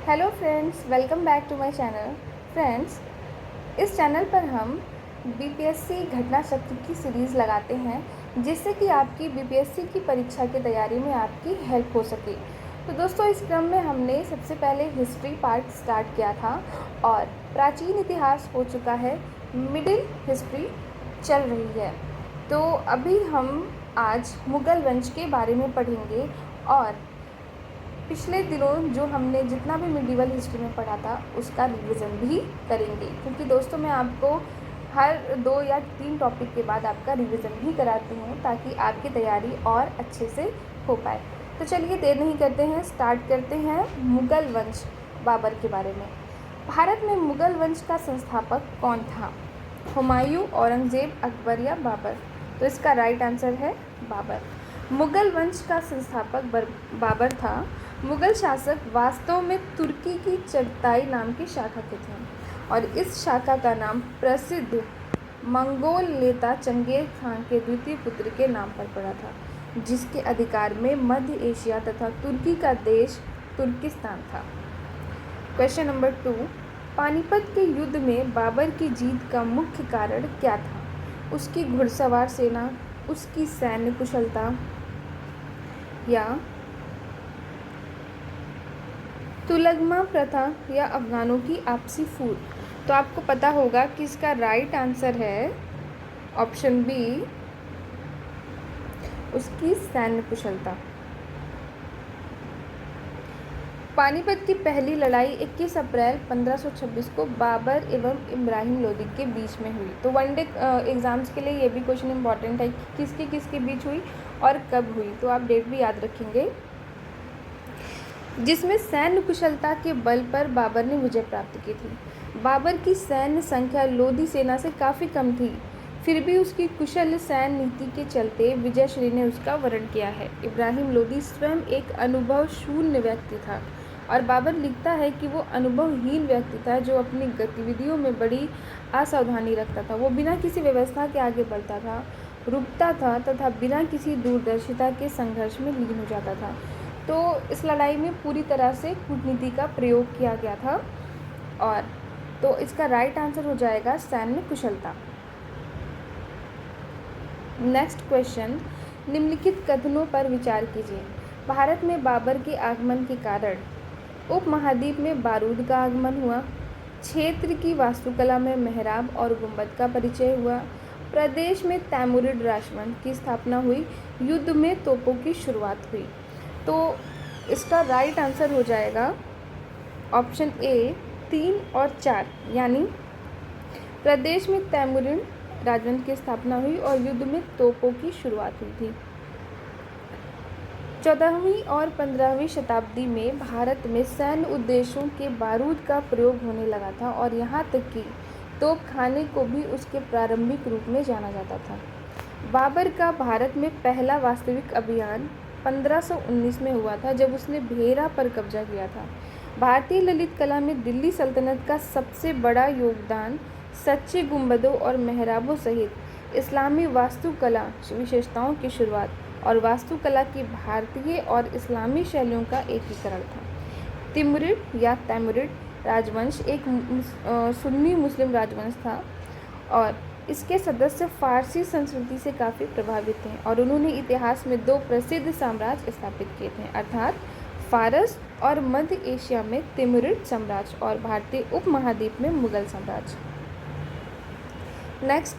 Hello friends, welcome back to my channel. Friends, इस channel पर हम बीपीएससी घटना शक्ति की सीरीज़ लगाते हैं जिससे कि आपकी बीपीएससी की परीक्षा की तैयारी में आपकी हेल्प हो सके। तो दोस्तों, इस क्रम में हमने सबसे पहले हिस्ट्री पार्ट स्टार्ट किया था और प्राचीन इतिहास हो चुका है, मिडिल हिस्ट्री चल रही है। तो अभी हम आज मुग़ल वंश के बारे में पढ़ेंगे और पिछले दिनों जो हमने जितना भी मिडिवल हिस्ट्री में पढ़ा था उसका रिवीजन भी करेंगे, क्योंकि दोस्तों मैं आपको हर 2 या 3 टॉपिक के बाद आपका रिवीजन भी कराती हूँ ताकि आपकी तैयारी और अच्छे से हो पाए। तो चलिए देर नहीं करते हैं, स्टार्ट करते हैं मुग़ल वंश बाबर के बारे में। भारत में मुग़ल वंश का संस्थापक कौन था? हुमायूं, औरंगज़ेब, अकबर या बाबर? तो इसका राइट आंसर है बाबर। मुग़ल वंश का संस्थापक बाबर था। मुग़ल शासक वास्तव में तुर्की की चगताई नाम की शाखा के थे और इस शाखा का नाम प्रसिद्ध मंगोल नेता चंगेज़ खान के द्वितीय पुत्र के नाम पर पड़ा था, जिसके अधिकार में मध्य एशिया तथा तुर्की का देश तुर्किस्तान था। क्वेश्चन नंबर 2, पानीपत के युद्ध में बाबर की जीत का मुख्य कारण क्या था? उसकी घुड़सवार सेना, उसकी सैन्य कुशलता या तुलगमा प्रथा या अफ़गानों की आपसी फूट? तो आपको पता होगा कि इसका राइट आंसर है ऑप्शन बी, उसकी सैन्य कुशलता। पानीपत की पहली लड़ाई 21 अप्रैल 1526 को बाबर एवं इब्राहिम लोदी के बीच में हुई। तो वनडे एग्ज़ाम्स के लिए ये भी क्वेश्चन इंपॉर्टेंट है कि किसके बीच हुई और कब हुई, तो आप डेट भी याद रखेंगे। जिसमें सैन्य कुशलता के बल पर बाबर ने विजय प्राप्त की थी। बाबर की सैन्य संख्या लोदी सेना से काफ़ी कम थी, फिर भी उसकी कुशल सैन्य नीति के चलते विजयश्री ने उसका वरण किया है। इब्राहिम लोदी स्वयं एक अनुभव शून्य व्यक्ति था और बाबर लिखता है कि वो अनुभवहीन व्यक्ति था जो अपनी गतिविधियों में बड़ी असावधानी रखता था। वो बिना किसी व्यवस्था के आगे बढ़ता था, रुकता था तथा बिना किसी दूरदर्शिता के संघर्ष में लीन हो जाता था। तो इस लड़ाई में पूरी तरह से कूटनीति का प्रयोग किया गया था और तो इसका राइट आंसर हो जाएगा सैन्य कुशलता। नेक्स्ट क्वेश्चन, निम्नलिखित कथनों पर विचार कीजिए। भारत में बाबर के आगमन के कारण उपमहाद्वीप में बारूद का आगमन हुआ, क्षेत्र की वास्तुकला में मेहराब और गुंबद का परिचय हुआ, प्रदेश में तैमुरिड राजवंश की स्थापना हुई, युद्ध में तोपों की शुरुआत हुई। तो इसका राइट आंसर हो जाएगा ऑप्शन ए 3 और 4, यानी प्रदेश में तैमुरिड राजवंश की स्थापना हुई और युद्ध में तोपों की शुरुआत हुई थी। 14वीं और 15वीं शताब्दी में भारत में सैन्य उद्देश्यों के बारूद का प्रयोग होने लगा था और यहाँ तक कि तोपखाने को भी उसके प्रारंभिक रूप में जाना जाता था। बाबर का भारत में पहला वास्तविक अभियान 1519 में हुआ था, जब उसने भेरा पर कब्जा किया था। भारतीय ललित कला में दिल्ली सल्तनत का सबसे बड़ा योगदान सच्चे गुंबदों और मेहराबों सहित इस्लामी वास्तुकला विशेषताओं की शुरुआत और वास्तुकला की भारतीय और इस्लामी शैलियों का एकीकरण था। तिमुरिड या तैमुरिड राजवंश एक सुन्नी मुस्लिम राजवंश था और इसके सदस्य फारसी संस्कृति से काफ़ी प्रभावित थे और उन्होंने इतिहास में 2 प्रसिद्ध साम्राज्य स्थापित किए थे, अर्थात फारस और मध्य एशिया में तिमुरिड साम्राज्य और भारतीय उपमहाद्वीप में मुगल साम्राज्य। नेक्स्ट,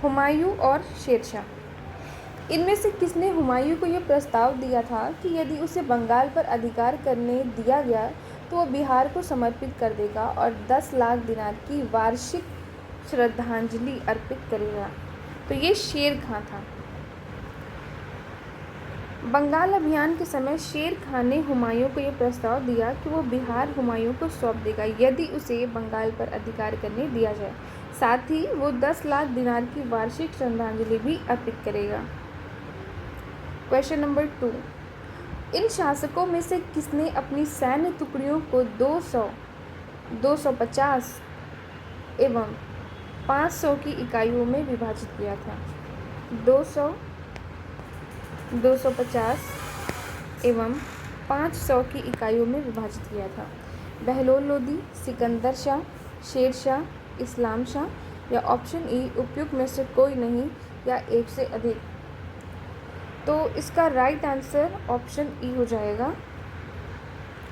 हुमायूं और शेरशाह। इनमें से किसने हुमायूं को यह प्रस्ताव दिया था कि यदि उसे बंगाल पर अधिकार करने दिया गया तो वो बिहार को समर्पित कर देगा और 10 लाख दिनार की वार्षिक श्रद्धांजलि अर्पित करेगा? तो ये शेर खां था। बंगाल अभियान के समय शेर खां ने हुमायूं को यह प्रस्ताव दिया कि वो बिहार हुमायूं को सौंप देगा यदि उसे बंगाल पर अधिकार करने दिया जाए, साथ ही वो 10 लाख दिनार की वार्षिक श्रद्धांजलि भी अर्पित करेगा। क्वेश्चन नंबर 2, इन शासकों में से किसने अपनी सैन्य टुकड़ियों को 200, 250 एवं 500 की इकाइयों में विभाजित किया था? 200, 250 एवं 500 की इकाइयों में विभाजित किया था। बहलोल लोदी, सिकंदर शाह, शेर शाह, इस्लाम शाह, या ऑप्शन ई उपयुक्त में से कोई नहीं या एक से अधिक। तो इसका राइट आंसर ऑप्शन ई हो जाएगा।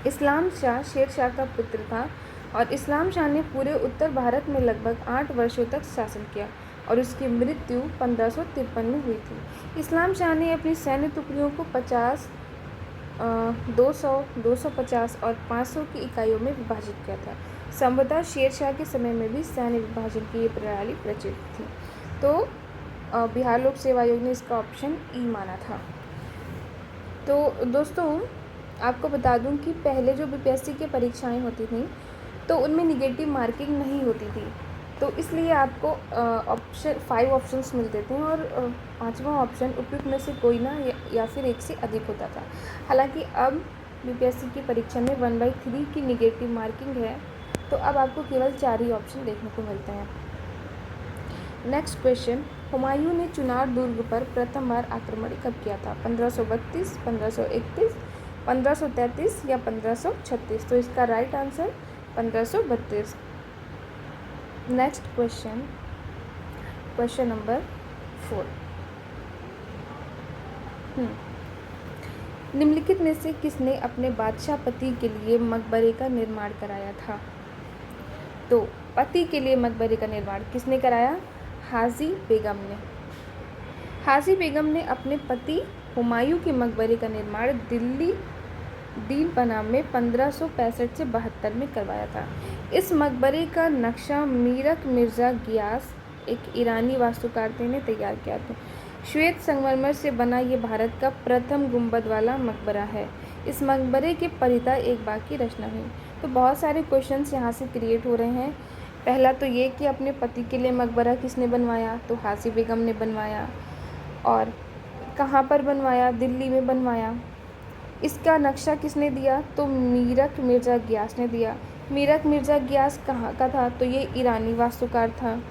इस्लाम शाह शेर शाह का पुत्र था और इस्लाम शाह ने पूरे उत्तर भारत में लगभग 8 वर्षों तक शासन किया और उसकी मृत्यु 1553 में हुई थी। इस्लाम शाह ने अपनी सैन्य टुकड़ियों को 50, 200, 250 और 500 की इकाइयों में विभाजित किया था। संभवतः शेर शाह के समय में भी सैन्य विभाजन की ये प्रणाली प्रचलित थी। तो बिहार लोक सेवा आयोग ने इसका ऑप्शन ई माना था। तो दोस्तों आपको बता दूं कि पहले जो बीपीएससी की परीक्षाएं होती थी तो उनमें निगेटिव मार्किंग नहीं होती थी, तो इसलिए आपको 5 ऑप्शंस मिलते थे और 5वां ऑप्शन उपयुक्त में से कोई ना या फिर एक से अधिक होता था। हालांकि अब बीपीएससी की परीक्षा में 1/3 की निगेटिव मार्किंग है, तो अब आपको केवल 4 ही ऑप्शन देखने को मिलते हैं। नेक्स्ट क्वेश्चन, हुमायूं ने चुनार दुर्ग पर प्रथम बार आक्रमण कब किया था? 1532, 1531, 1533 या 1536? तो इसका right answer 1532। Next question, question number 4। निम्नलिखित में से किसने अपने बादशाह पति के लिए मकबरे का निर्माण कराया था? तो पति के लिए मकबरे का निर्माण किसने कराया? हाजी बेगम ने। हाजी बेगम ने अपने पति हुमायूं के मकबरे का निर्माण दिल्ली दीन पनाह में 1565 से 72 में करवाया था। इस मकबरे का नक्शा मीरक मिर्ज़ा गियास, एक ईरानी वास्तुकार ने तैयार किया था। श्वेत संगमरमर से बना ये भारत का प्रथम गुंबद वाला मकबरा है। इस मकबरे के परिता एक बाग की रचना है। तो बहुत सारे क्वेश्चंस यहाँ से क्रिएट हो रहे हैं। पहला तो ये कि अपने पति के लिए मकबरा किसने बनवाया? तो हाजी बेगम ने बनवाया। और कहाँ पर बनवाया? दिल्ली में बनवाया। इसका नक्शा किसने दिया? तो मीरक मिर्ज़ा गियास ने दिया। मीरक मिर्ज़ा गियास कहाँ का था? तो ये ईरानी वास्तुकार था।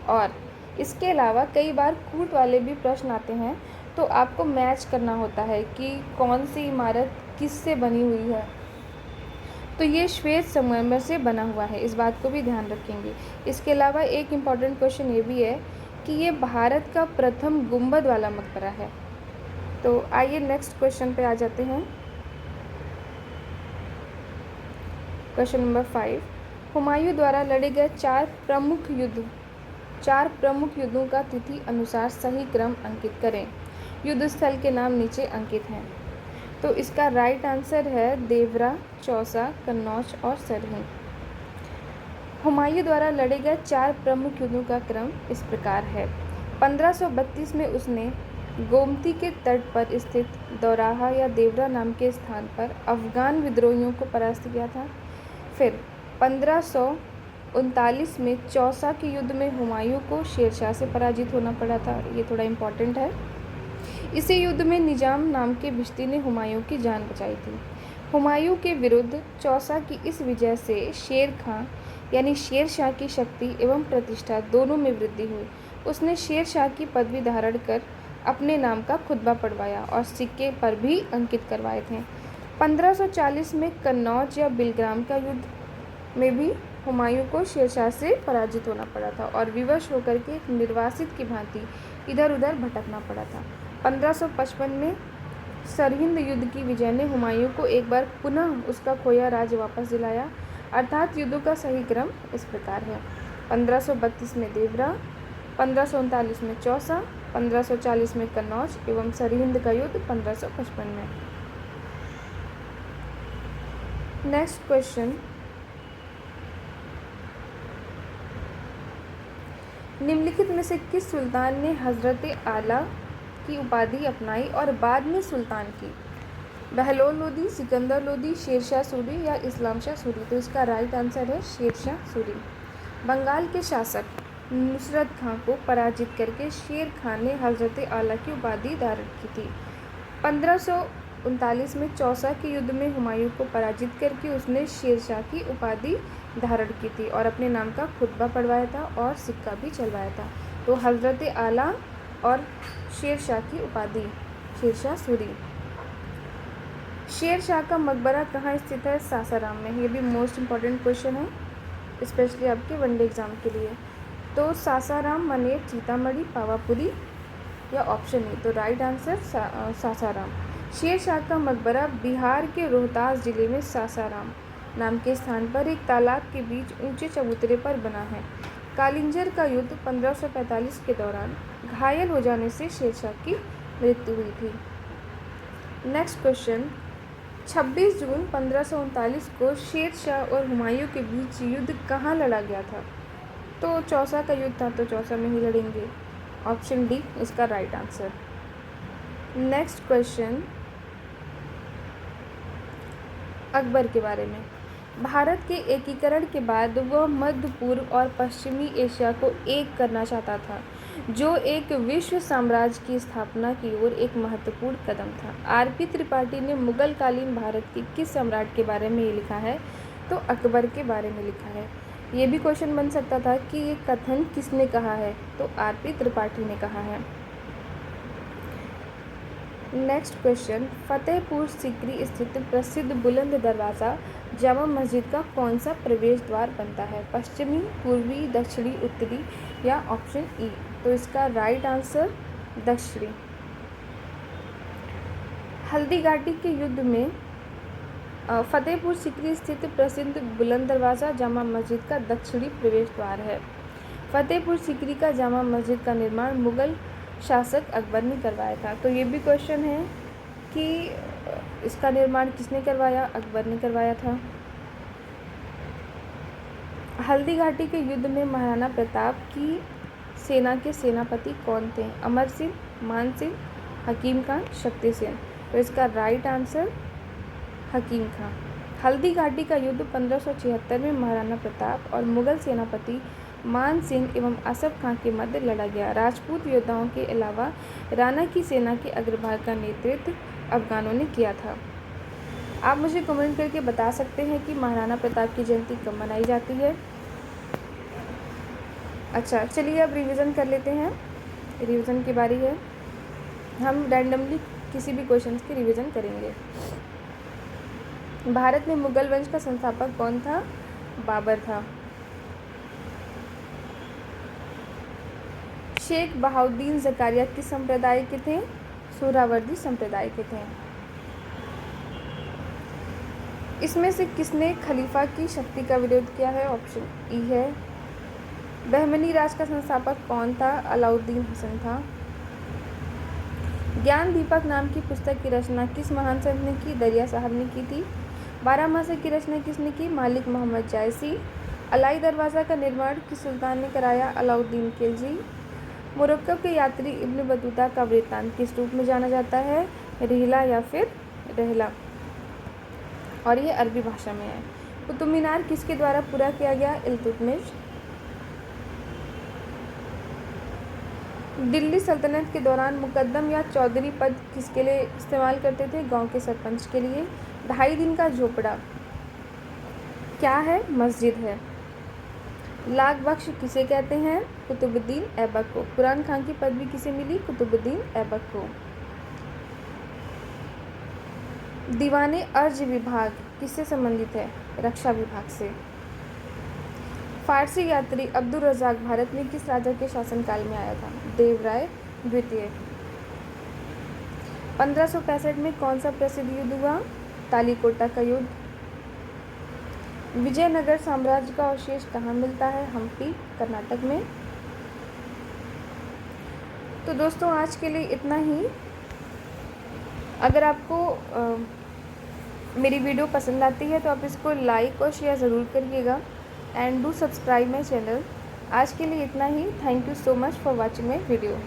और इसके अलावा कई बार कूट वाले भी प्रश्न आते हैं, तो आपको मैच करना होता है कि कौन सी इमारत किससे बनी हुई है। तो ये श्वेत संगमरमर से बना हुआ है, इस बात को भी ध्यान रखेंगे। इसके अलावा एक इम्पॉर्टेंट क्वेश्चन ये भी है कि ये भारत का प्रथम गुंबद वाला मकबरा है। तो आइए नेक्स्ट क्वेश्चन पे आ जाते हैं। क्वेश्चन नंबर 5, हुमायूं द्वारा लड़े गए 4 प्रमुख युद्धों का तिथि अनुसार सही क्रम अंकित करें। युद्ध स्थल के नाम नीचे अंकित हैं। तो इसका राइट आंसर है देवरा, चौसा, कन्नौज और सरहिंद। हुमायूं द्वारा लड़े गए 4 प्रमुख युद्धों का क्रम इस प्रकार है। 1532 में उसने गोमती के तट पर स्थित दौराहा या देवरा नाम के स्थान पर अफगान विद्रोहियों को परास्त किया था। फिर 1539 में चौसा के युद्ध में हुमायूं को शेरशाह से पराजित होना पड़ा था। ये थोड़ा इम्पोर्टेंट है। इसी युद्ध में निजाम नाम के भिश्ती ने हुमायूं की जान बचाई थी। हुमायूं के विरुद्ध चौसा की इस विजय से शेर खां यानी शेर शाह की शक्ति एवं प्रतिष्ठा दोनों में वृद्धि हुई। उसने शेर शाह की पदवी धारण कर अपने नाम का खुतबा पढ़वाया और सिक्के पर भी अंकित करवाए थे। 1540 में कन्नौज या बिलग्राम का युद्ध में भी हुमायूं को शेरशाह से पराजित होना पड़ा था और विवश होकर के एक निर्वासित की भांति इधर उधर भटकना पड़ा था। 1555 में सरहिंद युद्ध की विजय ने हुमायूं को एक बार पुनः उसका खोया राज्य वापस दिलाया। अर्थात युद्धों का सही क्रम इस प्रकार है: 1532 में देवरा, 1539 में चौसा, 1540 में कन्नौज एवं सरहिंद का युद्ध 1555 में। नेक्स्ट क्वेश्चन, निम्नलिखित में से किस सुल्तान ने हजरत आला की उपाधि अपनाई और बाद में सुल्तान की? बहलोल लोदी, सिकंदर लोदी, शेरशाह सूरी या इस्लाम शाह सूरी? तो इसका राइट आंसर है शेरशाह सूरी। बंगाल के शासक नुसरत खां को पराजित करके शेर खान ने हजरत आला की उपाधि धारण की थी। 1539 में चौसा के युद्ध में हुमायूं को पराजित करके उसने शेरशाह की उपाधि धारण की थी और अपने नाम का खुतबा पढ़वाया था और सिक्का भी चलवाया था। तो हजरत आला और शेरशाह की उपाधि शेरशाह सूरी। शेर शाह का मकबरा कहाँ स्थित है? सासाराम में। ये भी मोस्ट इम्पॉर्टेंट क्वेश्चन है, स्पेशली आपके वनडे एग्ज़ाम के लिए। तो सासाराम, मनेर, सीतामढ़ी, पावापुरी या ऑप्शन ए। तो राइट आंसर सासाराम। शेर शाह का मकबरा बिहार के रोहतास जिले में सासाराम नाम के स्थान पर एक तालाब के बीच ऊंचे चबूतरे पर बना है। कालिंजर का युद्ध 1545 के दौरान घायल हो जाने से शेरशाह की मृत्यु हुई थी। नेक्स्ट क्वेश्चन, 26 जून 1539 को शेरशाह और हुमायूं के बीच युद्ध कहाँ लड़ा गया था? तो चौसा का युद्ध था, तो चौसा में ही लड़ेंगे। ऑप्शन डी इसका right answer. Next question, Akbar के बारे में। भारत के एकीकरण के बाद वह मध्य पूर्व और पश्चिमी एशिया को एक करना चाहता था, जो एक विश्व साम्राज्य की स्थापना की ओर एक महत्वपूर्ण कदम था। आर.पी. त्रिपाठी ने मुगल कालीन भारत के किस सम्राट के बारे में ये लिखा है? तो अकबर के बारे में लिखा है। ये भी क्वेश्चन बन सकता था कि ये कथन किसने कहा है? तो आर.पी. त्रिपाठी ने कहा है। नेक्स्ट क्वेश्चन, फतेहपुर सीकरी स्थित प्रसिद्ध बुलंद दरवाज़ा जामा मस्जिद का कौन सा प्रवेश द्वार बनता है? पश्चिमी, पूर्वी, दक्षिणी, उत्तरी या ऑप्शन ई। तो इसका राइट आंसर दक्षिणी। हल्दी घाटी के युद्ध में फतेहपुर सीकरी स्थित प्रसिद्ध बुलंद दरवाज़ा जामा मस्जिद का दक्षिणी प्रवेश द्वार है। फतेहपुर सीकरी का जामा मस्जिद का निर्माण मुगल शासक अकबर ने करवाया था। तो ये भी क्वेश्चन है कि इसका निर्माण किसने करवाया? अकबर ने करवाया था। हल्दी घाटी के युद्ध में महाराणा प्रताप की सेना के सेनापति कौन थे? अमर सिंह, मान सिंह, हकीम खान, शक्ति सेन। तो इसका राइट आंसर हकीम खान। हल्दी घाटी का युद्ध 1576 में महाराणा प्रताप और मुगल सेनापति मान सिंह एवं असफ खां के मध्य लड़ा गया। राजपूत योद्धाओं के अलावा राणा की सेना के अग्रभाग का नेतृत्व अफगानों ने किया था। आप मुझे कमेंट करके बता सकते हैं कि महाराणा प्रताप की जयंती कब मनाई जाती है। अच्छा, चलिए अब रिवीजन कर लेते हैं। रिवीजन की बारी है। हम रैंडमली किसी भी क्वेश्चन की रिवीजन करेंगे। भारत में मुगल वंश का संस्थापक कौन था? बाबर था। शेख बहाउद्दीन ज़कारिया किस संप्रदाय के थे? सोहरावर्दी संप्रदाय के थे। इसमें से किसने खलीफा की शक्ति का विरोध किया है? ऑप्शन ई है। बहमनी राज का संस्थापक कौन था? अलाउद्दीन हसन था। ज्ञान दीपक नाम की पुस्तक की रचना किस महान संत ने की? दरिया साहब ने की थी। बारहमासी की रचना किसने की? मालिक मोहम्मद जायसी। अलाई दरवाज़ा का निर्माण किस सुल्तान ने कराया? अलाउद्दीन खिलजी। मोरक्को के यात्री इब्न बतूता का वृत्तांत किस रूप में जाना जाता है? रिहला या फिर रहला, और ये अरबी भाषा में है। कुतुब मीनार किसके द्वारा पूरा किया गया? इल्तुतमिश। दिल्ली सल्तनत के दौरान मुकद्दम या चौधरी पद किसके लिए इस्तेमाल करते थे? गांव के सरपंच के लिए। 2.5 दिन का झोपड़ा क्या है? मस्जिद है। लाख बख्श किसे कहते हैं? कुतुबुद्दीन ऐबक को। कुरान खान की पदवी किसे मिली? कुतुबुद्दीन ऐबक को। दीवाने अर्ज विभाग किससे संबंधित है? रक्षा विभाग से। फारसी यात्री अब्दुल रज़ाक भारत में किस राजा के शासनकाल में आया था? देवराय द्वितीय। 1565 में कौन सा प्रसिद्ध युद्ध हुआ? तालीकोटा का युद्ध। विजयनगर साम्राज्य का अवशेष कहाँ मिलता है? हम्पी, कर्नाटक में। तो दोस्तों आज के लिए इतना ही। अगर आपको मेरी वीडियो पसंद आती है तो आप इसको लाइक और शेयर ज़रूर करिएगा and do subscribe my channel. आज के लिए इतना ही। Thank you so much for watching my video.